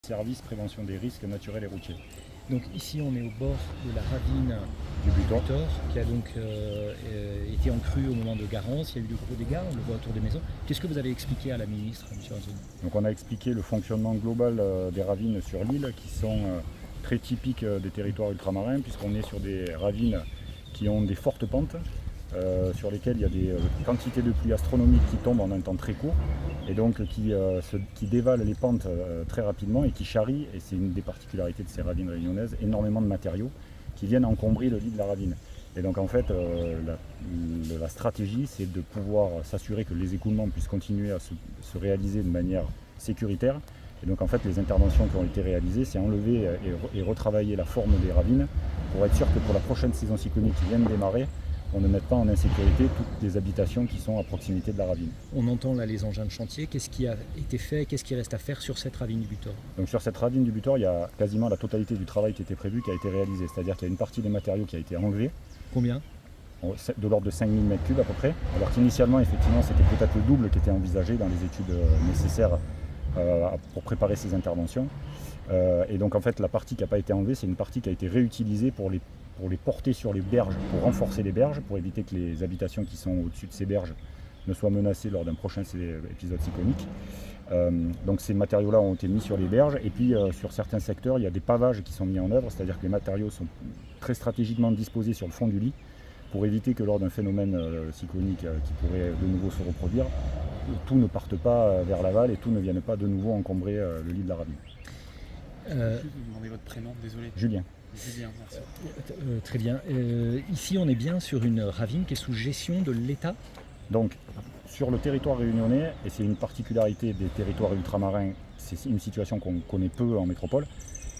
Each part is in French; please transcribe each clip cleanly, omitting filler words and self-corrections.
Service prévention des risques naturels et routiers. Donc ici on est au bord de la ravine Du Butor. qui a donc été en crue au moment de Garance. Il y a eu de gros dégâts, on le voit autour des maisons. Qu'est-ce que vous avez expliqué à la ministre, M. Azzouni? Donc on a expliqué le fonctionnement global des ravines sur l'île qui sont très typiques des territoires ultramarins puisqu'on est sur des ravines qui ont des fortes pentes sur lesquelles il y a des quantités de pluie astronomiques qui tombent en un temps très court et donc qui dévalent les pentes très rapidement et qui charrient, et c'est une des particularités de ces ravines réunionnaises, énormément de matériaux qui viennent encombrer le lit de la ravine. Et donc en fait la stratégie c'est de pouvoir s'assurer que les écoulements puissent continuer à se réaliser de manière sécuritaire. Et donc en fait les interventions qui ont été réalisées c'est enlever et retravailler la forme des ravines pour être sûr que pour la prochaine saison cyclonique qui vient de démarrer, on ne mette pas en insécurité toutes les habitations qui sont à proximité de la ravine. On entend là les engins de chantier. Qu'est-ce qui a été fait, qu'est-ce qui reste à faire sur cette ravine du Butor? Donc sur cette ravine du Butor, il y a quasiment la totalité du travail qui était prévu qui a été réalisé. C'est-à-dire qu'il y a une partie des matériaux qui a été enlevée. Combien? De l'ordre de 5000 m3 à peu près. Alors qu'initialement, effectivement, c'était peut-être le double qui était envisagé dans les études nécessaires pour préparer ces interventions. Et donc en fait, la partie qui n'a pas été enlevée, c'est une partie qui a été réutilisée pour les porter sur les berges, pour renforcer les berges, pour éviter que les habitations qui sont au-dessus de ces berges ne soient menacées lors d'un prochain épisode cyclonique. Donc ces matériaux-là ont été mis sur les berges et puis sur certains secteurs, il y a des pavages qui sont mis en œuvre, c'est-à-dire que les matériaux sont très stratégiquement disposés sur le fond du lit pour éviter que lors d'un phénomène cyclonique qui pourrait de nouveau se reproduire, tout ne parte pas vers l'aval et tout ne vienne pas de nouveau encombrer le lit de la ravine. Je vais vous demander votre prénom, désolé. Julien. Julien, merci. Très bien. Ici on est bien sur une ravine qui est sous gestion de l'État. Donc sur le territoire réunionnais, et c'est une particularité des territoires ultramarins, c'est une situation qu'on connaît peu en métropole,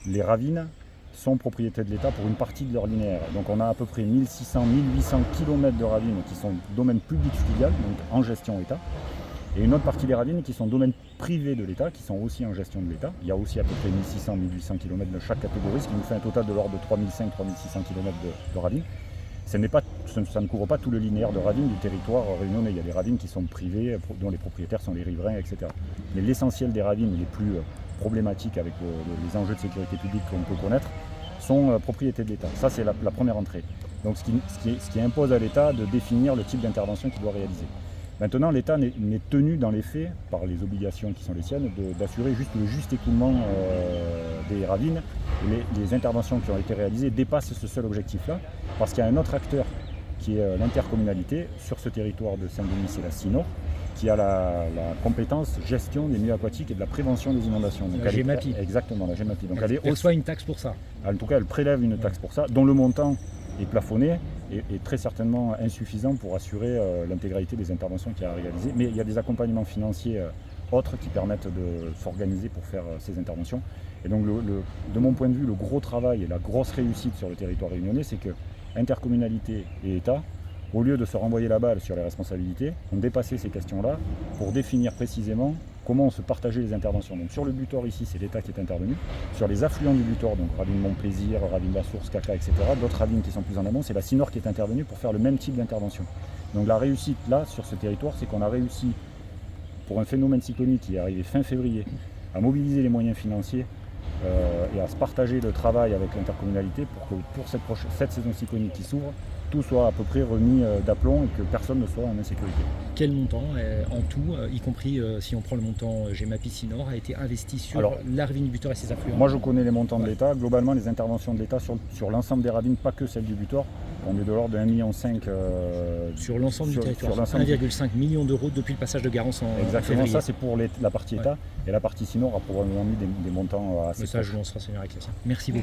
les ravines sont propriété de l'État pour une partie de leur linéaire. Donc on a à peu près 1600-1800 km de ravines qui sont domaine public fluvial, donc en gestion État, et une autre partie des ravines qui sont domaine privé de l'État, qui sont aussi en gestion de l'État. Il y a aussi à peu près 1600-1800 km de chaque catégorie, ce qui nous fait un total de l'ordre de 3500-3600 km de ravines. Ça ne couvre pas tout le linéaire de ravines du territoire réunionnais. Il y a des ravines qui sont privées, dont les propriétaires sont les riverains, etc. Mais l'essentiel des ravines les plus problématiques avec les enjeux de sécurité publique qu'on peut connaître sont propriété de l'État. Ça, c'est la première entrée. Donc ce qui impose à l'État de définir le type d'intervention qu'il doit réaliser. Maintenant, l'État n'est tenu dans les faits, par les obligations qui sont les siennes, d'assurer juste le juste écoulement des ravines. Les interventions qui ont été réalisées dépassent ce seul objectif-là, parce qu'il y a un autre acteur qui est l'intercommunalité. Sur ce territoire de Saint-Denis, c'est la CINOR, qui a la compétence gestion des milieux aquatiques et de la prévention des inondations. Donc La GEMAPI. Exactement, la GEMAPI. Donc Elle reçoit une taxe pour ça. En tout cas, elle prélève une taxe pour ça, dont le montant est plafonné et très certainement insuffisant pour assurer l'intégralité des interventions qu'il y a à réaliser. Mais il y a des accompagnements financiers autres qui permettent de s'organiser pour faire ces interventions. Et donc, de mon point de vue, le gros travail et la grosse réussite sur le territoire réunionnais, c'est que intercommunalité et État, au lieu de se renvoyer la balle sur les responsabilités, ont dépassé ces questions-là pour définir précisément comment on se partageait les interventions. Donc sur le Butor ici, c'est l'État qui est intervenu. Sur les affluents du Butor, donc ravine Montplaisir, ravine La Source, Caca, etc., d'autres ravines qui sont plus en amont, c'est la CINOR qui est intervenue pour faire le même type d'intervention. Donc la réussite là, sur ce territoire, c'est qu'on a réussi, pour un phénomène cyclonique qui est arrivé fin février, à mobiliser les moyens financiers et à se partager le travail avec l'intercommunalité pour que pour cette saison cyclonique qui s'ouvre, tout soit à peu près remis d'aplomb et que personne ne soit en insécurité. Quel montant en tout, y compris si on prend le montant GEMAPI CINOR, a été investi sur la ravine du Butor et ses affluents? Moi je connais les montants de l'État. Globalement les interventions de l'État sur l'ensemble des ravines, pas que celle du Butor, on est de l'ordre de 1,5 million sur l'ensemble du territoire. 1,5 million d'euros depuis le passage de Garance en Exactement, février. ça c'est pour la partie État, et la partie CINOR a probablement mis des montants assez Mais ça je vous en renseignerai avec ça. Merci beaucoup.